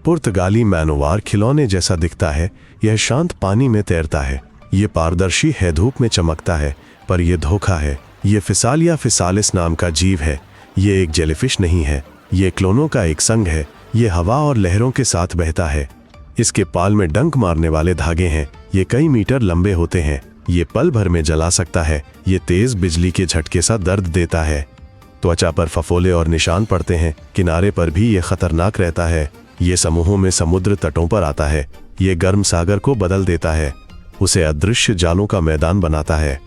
पुर्तगाली मैनोवार खिलौने जैसा दिखता है। यह शांत पानी में तैरता है। ये पारदर्शी है, धूप में चमकता है, पर यह धोखा है। ये फिसाल या फिसालिस नाम का जीव है। ये एक जेलीफिश नहीं है, ये क्लोनों का एक संघ है। ये हवा और लहरों के साथ बहता है। इसके पाल में डंक मारने वाले धागे हैं। ये कई मीटर लंबे होते हैं। ये पल भर में जला सकता है। ये तेज बिजली के झटके सा दर्द देता है। त्वचा पर फफोले और निशान पड़ते हैं। किनारे पर भी ये खतरनाक रहता है। ये समूहों में समुद्र तटों पर आता है। ये गर्म सागर को बदल देता है, उसे अदृश्य जालों का मैदान बनाता है।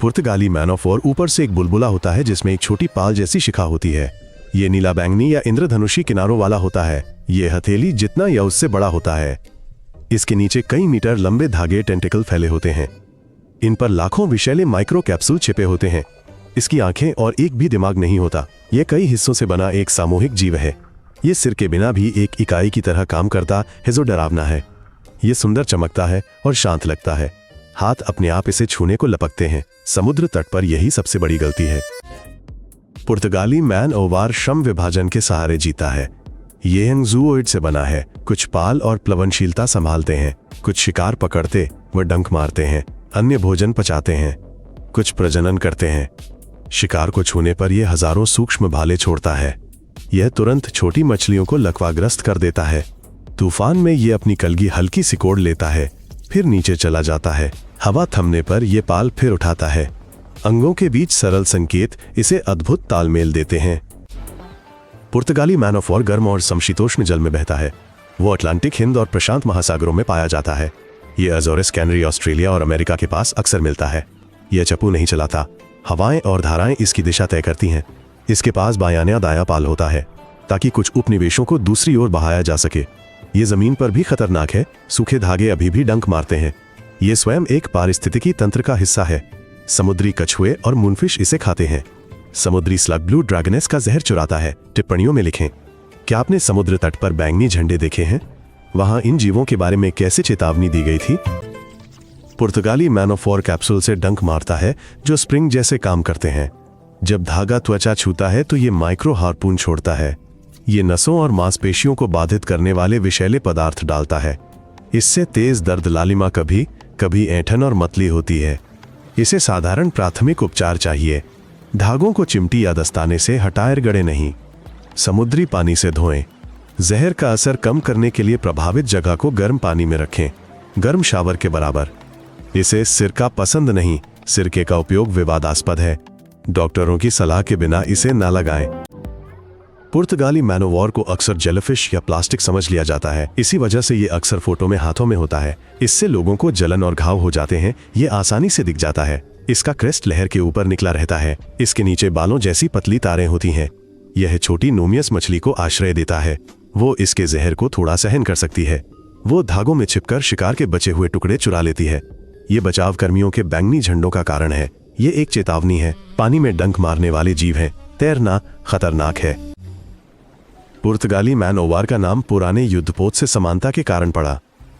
पुर्तगाली मैनोफोर ऊपर से एक बुलबुला होता है जिसमें एक छोटी पाल जैसी शिखा होती है। ये नीला बैंगनी या इंद्रधनुषी किनारों वाला होता है। ये हथेली जितना या उससे बड़ा होता है। इसके नीचे कई मीटर लंबे धागे टेंटिकल फैले होते हैं। इन पर लाखों विषैले माइक्रो कैप्सूल छिपे होते हैं। इसकी आंखें और एक भी दिमाग नहीं होता। यह कई हिस्सों से बना एक सामूहिक जीव है। ये सिर के बिना भी एक इकाई की तरह काम करता है जो डरावना है। ये सुंदर चमकता है और शांत लगता है। हाथ अपने आप इसे छूने को लपकते हैं। समुद्र तट पर यही सबसे बड़ी गलती है। पुर्तगाली मैनओवार श्रम विभाजन के सहारे जीता है। ये जूओइड से बना है। कुछ पाल और प्लवनशीलता संभालते हैं, कुछ शिकार पकड़ते व डंक मारते हैं, अन्य भोजन पचाते हैं, कुछ प्रजनन करते हैं। शिकार को छूने पर यह हजारों सूक्ष्म भाले छोड़ता है। यह तुरंत छोटी मछलियों को लकवाग्रस्त कर देता है। तूफान में यह अपनी कलगी हल्की सिकोड़ लेता है, फिर नीचे चला जाता है। हवा थमने पर यह पाल फिर उठाता है। अंगों के बीच सरल संकेत इसे अद्भुत तालमेल देते हैं। पुर्तगाली मैनोफोर गर्म और समशीतोष्ण जल में बहता है। वो अटलांटिक, हिंद और प्रशांत महासागरों में पाया जाता है। ये अजोरिस, कैनरी, ऑस्ट्रेलिया और अमेरिका के पास अक्सर मिलता है। यह चप्पू नहीं चलाता। हवाएं और धाराएं इसकी दिशा तय करती हैं। इसके पास बायां या दायां पाल होता है ताकि कुछ उपनिवेशों को दूसरी ओर बहाया जा सके। ये जमीन पर भी खतरनाक है। सूखे धागे अभी भी डंक मारते हैं। ये स्वयं एक पारिस्थितिकी तंत्र का हिस्सा है। समुद्री कछुए और मूनफिश इसे खाते हैं। समुद्री स्लग ब्लू ड्रैगनेस का जहर चुराता है। टिप्पणियों में लिखें, क्या आपने समुद्र तट पर बैंगनी झंडे देखे हैं? वहां इन जीवों के बारे में कैसे चेतावनी दी गई थी? पुर्तगाली मैनोफोर कैप्सूल से डंक मारता है जो स्प्रिंग जैसे काम करते हैं। जब धागा त्वचा छूता है तो ये माइक्रो हार्पून छोड़ता है। ये नसों और मांसपेशियों को बाधित करने वाले विषैले पदार्थ डालता है। इससे तेज दर्द, लालिमा, कभी कभी ऐंठन और मतली होती है। इसे साधारण प्राथमिक उपचार चाहिए। धागों को चिमटी या दस्ताने से हटाए, गड़े नहीं। समुद्री पानी से धोएं। जहर का असर कम करने के लिए प्रभावित जगह को गर्म पानी में रखें, गर्म शावर के बराबर। इसे सिरका पसंद नहीं। सिरके का उपयोग विवादास्पद है। डॉक्टरों की सलाह के बिना इसे न लगाएं। पुर्तगाली मैनोवॉर को अक्सर जेलीफिश या प्लास्टिक समझ लिया जाता है। इसी वजह से ये अक्सर फोटो में हाथों में होता है। इससे लोगों को जलन और घाव हो जाते हैं। ये आसानी से दिख जाता है। इसका क्रेस्ट लहर के ऊपर निकला रहता है। इसके नीचे बालों जैसी पतली तारें होती हैं। यह छोटी नोमियस मछली को आश्रय देता है। वो इसके जहर को थोड़ा सहन कर सकती है। वो धागों में छिपकर शिकार के बचे हुए टुकड़े चुरा लेती है। ये बचाव कर्मियों के बैंगनी झंडों का कारण है। ये एक चेतावनी है। पानी में डंक मारने वाले जीव हैं। तैरना खतरनाक है। पुर्तगाली मैनओवार का नाम पुराने युद्धपोत से समानता के कारण पड़ा।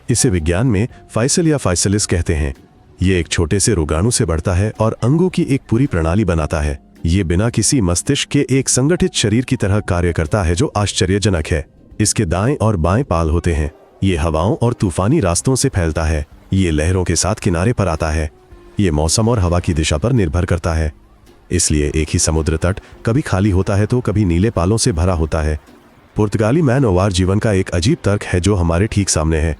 इसे विज्ञान में फाइसल या फाइसलिस कहते हैं। ये एक छोटे से रोगाणु से बढ़ता है और अंगों की एक पूरी प्रणाली बनाता है। ये बिना किसी मस्तिष्क के एक संगठित शरीर की तरह कार्य करता है जो आश्चर्यजनक है। इसके दाएं और बाएं पाल होते हैं। ये हवाओं और तूफानी रास्तों से फैलता है। ये लहरों के साथ किनारे पर आता है। ये मौसम और हवा की दिशा पर निर्भर करता है। इसलिए एक ही समुद्र तट कभी खाली होता है तो कभी नीले पालों से भरा होता है। पुर्तगाली मैनओवार जीवन का एक अजीब तर्क है जो हमारे ठीक सामने है।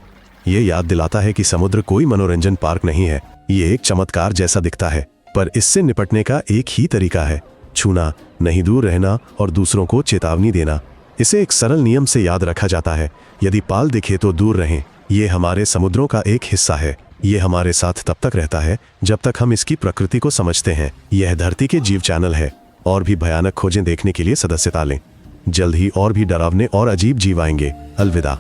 ये याद दिलाता है कि समुद्र कोई मनोरंजन पार्क नहीं है। ये एक चमत्कार जैसा दिखता है, पर इससे निपटने का एक ही तरीका है, छूना नहीं, दूर रहना और दूसरों को चेतावनी देना। इसे एक सरल नियम से याद रखा जाता है, यदि पाल दिखे तो दूर रहें। ये हमारे समुद्रों का एक हिस्सा है। ये हमारे साथ तब तक रहता है जब तक हम इसकी प्रकृति को समझते हैं। यह धरती के जीव चैनल है। और भी भयानक खोजें देखने के लिए सदस्यता लें। जल्द ही और भी डरावने और अजीब जीव आएंगे। अलविदा।